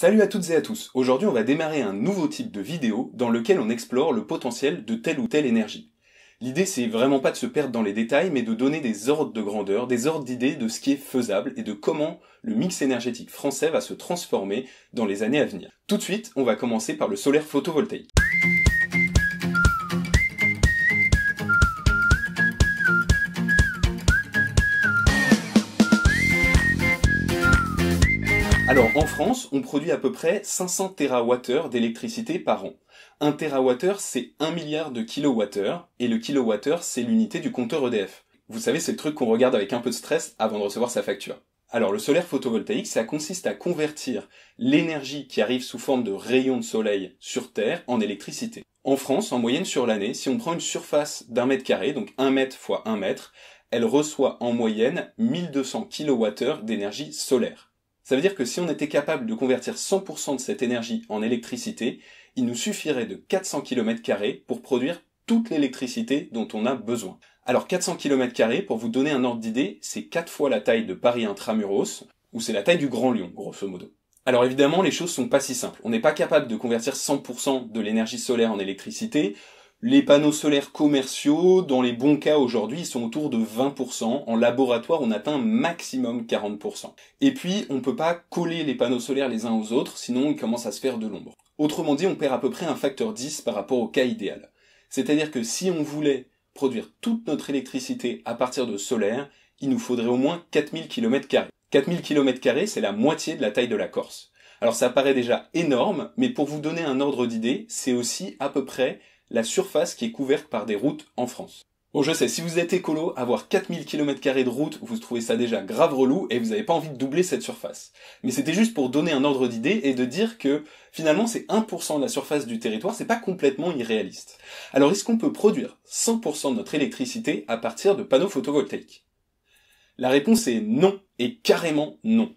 Salut à toutes et à tous, aujourd'hui on va démarrer un nouveau type de vidéo dans lequel on explore le potentiel de telle ou telle énergie. L'idée c'est vraiment pas de se perdre dans les détails mais de donner des ordres de grandeur, des ordres d'idées de ce qui est faisable et de comment le mix énergétique français va se transformer dans les années à venir. Tout de suite, on va commencer par le solaire photovoltaïque. Alors en France, on produit à peu près 500 TWh d'électricité par an. 1 TWh, c'est 1 milliard de kWh, et le kWh, c'est l'unité du compteur EDF. Vous savez, c'est le truc qu'on regarde avec un peu de stress avant de recevoir sa facture. Alors le solaire photovoltaïque, ça consiste à convertir l'énergie qui arrive sous forme de rayons de soleil sur Terre en électricité. En France, en moyenne sur l'année, si on prend une surface d'1 mètre carré, donc 1 mètre fois 1 mètre, elle reçoit en moyenne 1200 kWh d'énergie solaire. Ça veut dire que si on était capable de convertir 100% de cette énergie en électricité, il nous suffirait de 400 km² pour produire toute l'électricité dont on a besoin. Alors 400 km², pour vous donner un ordre d'idée, c'est 4 fois la taille de Paris Intramuros, ou c'est la taille du Grand Lyon, grosso modo. Alors évidemment, les choses sont pas si simples. On n'est pas capable de convertir 100% de l'énergie solaire en électricité. Les panneaux solaires commerciaux, dans les bons cas aujourd'hui, ils sont autour de 20%. En laboratoire, on atteint maximum 40%. Et puis, on peut pas coller les panneaux solaires les uns aux autres, sinon ils commencent à se faire de l'ombre. Autrement dit, on perd à peu près un facteur 10 par rapport au cas idéal. C'est-à-dire que si on voulait produire toute notre électricité à partir de solaire, il nous faudrait au moins 4000 km². 4000 km², c'est la moitié de la taille de la Corse. Alors ça paraît déjà énorme, mais pour vous donner un ordre d'idée, c'est aussi à peu près la surface qui est couverte par des routes en France. Bon, je sais, si vous êtes écolo, avoir 4000 km² de route, vous trouvez ça déjà grave relou et vous n'avez pas envie de doubler cette surface. Mais c'était juste pour donner un ordre d'idée et de dire que finalement c'est 1% de la surface du territoire, c'est pas complètement irréaliste. Alors est-ce qu'on peut produire 100% de notre électricité à partir de panneaux photovoltaïques? La réponse est non, et carrément non.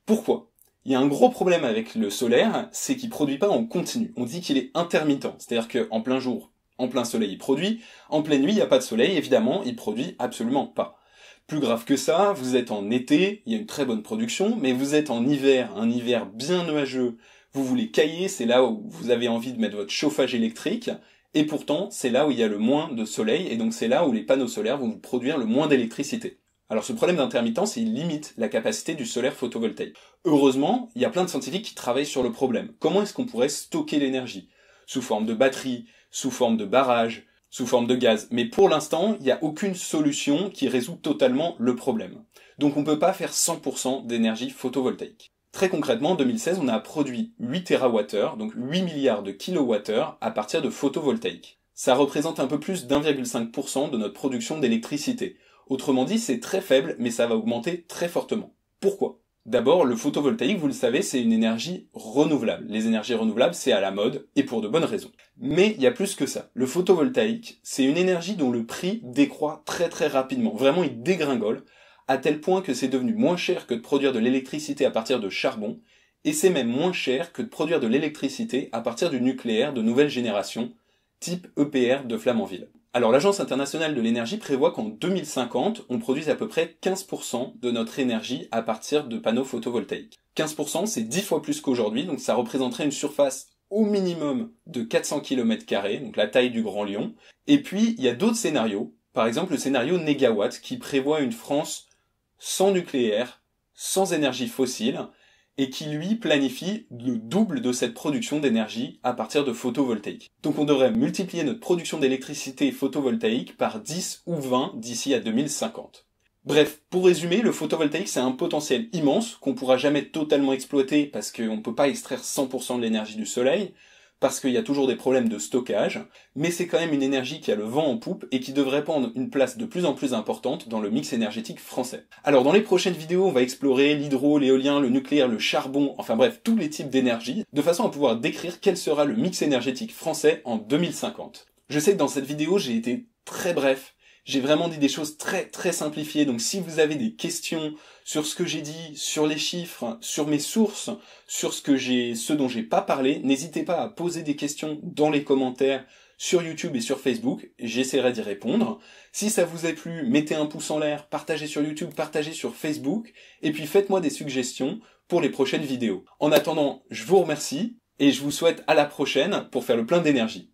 Pourquoi? Il y a un gros problème avec le solaire, c'est qu'il produit pas en continu. On dit qu'il est intermittent, c'est-à-dire qu'en plein jour, en plein soleil, il produit. En pleine nuit, il n'y a pas de soleil, évidemment, il produit absolument pas. Plus grave que ça, vous êtes en été, il y a une très bonne production, mais vous êtes en hiver, un hiver bien nuageux, vous voulez cailler, c'est là où vous avez envie de mettre votre chauffage électrique, et pourtant, c'est là où il y a le moins de soleil, et donc c'est là où les panneaux solaires vont vous produire le moins d'électricité. Alors ce problème d'intermittence, il limite la capacité du solaire photovoltaïque. Heureusement, il y a plein de scientifiques qui travaillent sur le problème. Comment est-ce qu'on pourrait stocker l'énergie? Sous forme de batterie, sous forme de barrage, sous forme de gaz. Mais pour l'instant, il n'y a aucune solution qui résout totalement le problème. Donc on ne peut pas faire 100% d'énergie photovoltaïque. Très concrètement, en 2016, on a produit 8 TWh, donc 8 milliards de kWh à partir de photovoltaïque. Ça représente un peu plus d'1,5% de notre production d'électricité. Autrement dit, c'est très faible, mais ça va augmenter très fortement. Pourquoi? D'abord, le photovoltaïque, vous le savez, c'est une énergie renouvelable. Les énergies renouvelables, c'est à la mode, et pour de bonnes raisons. Mais il y a plus que ça. Le photovoltaïque, c'est une énergie dont le prix décroît très très rapidement. Vraiment, il dégringole, à tel point que c'est devenu moins cher que de produire de l'électricité à partir de charbon, et c'est même moins cher que de produire de l'électricité à partir du nucléaire de nouvelle génération, type EPR de Flamanville. Alors l'Agence internationale de l'énergie prévoit qu'en 2050, on produise à peu près 15% de notre énergie à partir de panneaux photovoltaïques. 15%, c'est 10 fois plus qu'aujourd'hui, donc ça représenterait une surface au minimum de 400 km², donc la taille du Grand Lyon. Et puis, il y a d'autres scénarios, par exemple le scénario Négawatt, qui prévoit une France sans nucléaire, sans énergie fossile, et qui lui planifie le double de cette production d'énergie à partir de photovoltaïque. Donc on devrait multiplier notre production d'électricité photovoltaïque par 10 ou 20 d'ici à 2050. Bref, pour résumer, le photovoltaïque c'est un potentiel immense qu'on pourra jamais totalement exploiter parce qu'on ne peut pas extraire 100% de l'énergie du soleil, parce qu'il y a toujours des problèmes de stockage, mais c'est quand même une énergie qui a le vent en poupe et qui devrait prendre une place de plus en plus importante dans le mix énergétique français. Alors dans les prochaines vidéos, on va explorer l'hydro, l'éolien, le nucléaire, le charbon, enfin bref, tous les types d'énergie, de façon à pouvoir décrire quel sera le mix énergétique français en 2050. Je sais que dans cette vidéo, j'ai été très bref, j'ai vraiment dit des choses très très simplifiées, donc si vous avez des questions sur ce que j'ai dit, sur les chiffres, sur mes sources, sur ce dont j'ai pas parlé, n'hésitez pas à poser des questions dans les commentaires sur YouTube et sur Facebook, j'essaierai d'y répondre. Si ça vous a plu, mettez un pouce en l'air, partagez sur YouTube, partagez sur Facebook, et puis faites-moi des suggestions pour les prochaines vidéos. En attendant, je vous remercie et je vous souhaite à la prochaine pour faire le plein d'énergie.